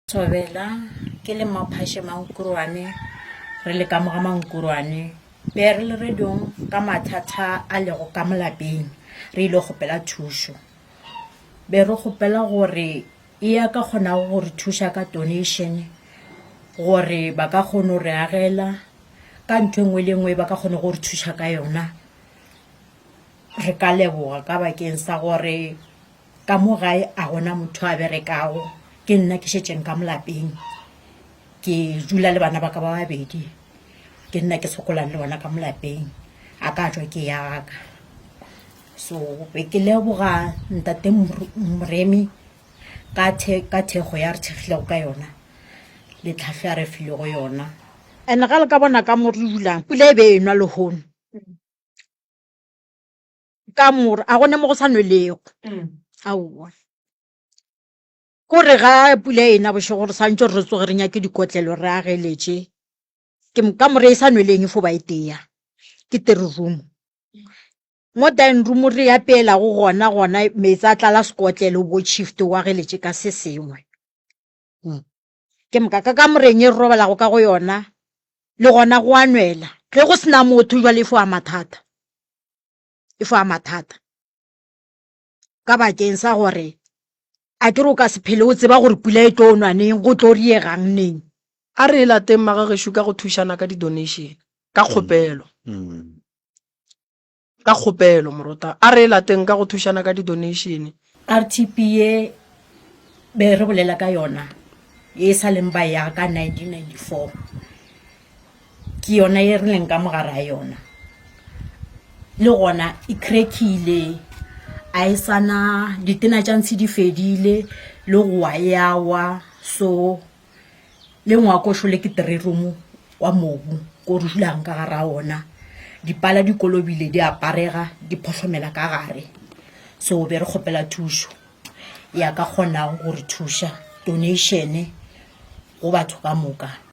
Sobela ke le maphashe mankuruane re le ka moga mankuruane be re le redong ka mathata a lego ka molapeng re ile gopela thušo be re gopela gore e ya ka kgona gore thuša ka donation gore ba ka kgona go re agela ka ntho engwe le engwe ba ka kgona go re thuša ka yona re ka leboga ka bakeng sa gore ka mo gae a gona motho a berekago ke nna ke šetšeng ka molapeng ke dula le bana ba ka ba babedi ke nna ke sokolang le bona ka molapeng a ka tswa ke yaga so be ke leboga ntate Moremi ka thekgo ya re thekgilego ka yona le tlhahlo ya re filego yona ene ga le ka bona ka mo re dulang pula e be enwa le hono ka more a gone mo go sa nwelego aowa kore ga pula ena boše gore santse re tsoge re nyake dikotlelo re ageletše ke ka more e sa nweleng e fo ba e tea ke 3 room mo dining room re apeelago gona metsi a tlala sekotlelo bo shift o ageletše ka se sengwe ke mokaka ka moreng e re robalago ka go yona le gona go a nwela ge go sena motho jwale e fo a mathata ka bakeng sa gore a ke re o ka se phele o tseba gore pula e tlo nwa neng go tlo riegang neng a re lateng magagesho ka go thušana ka di-donation ka kgopelo morota a re lateng ka go thušana ka di-donation RTP ye be re bolela ka yona e sa leng ba ya ka 1994 ke yona ye re leng ka mogara yona le gona e crackile a e sana ditena tša ntse di fedile le go wa yawa so le ngwakošo le ke 3 room wa mobu ko re dulang ka gara ona dipala di kolobile di aparega di phohlomela ka gare so be re kgopela thušo ya ka kgonang gore thuša donation go batho ka moka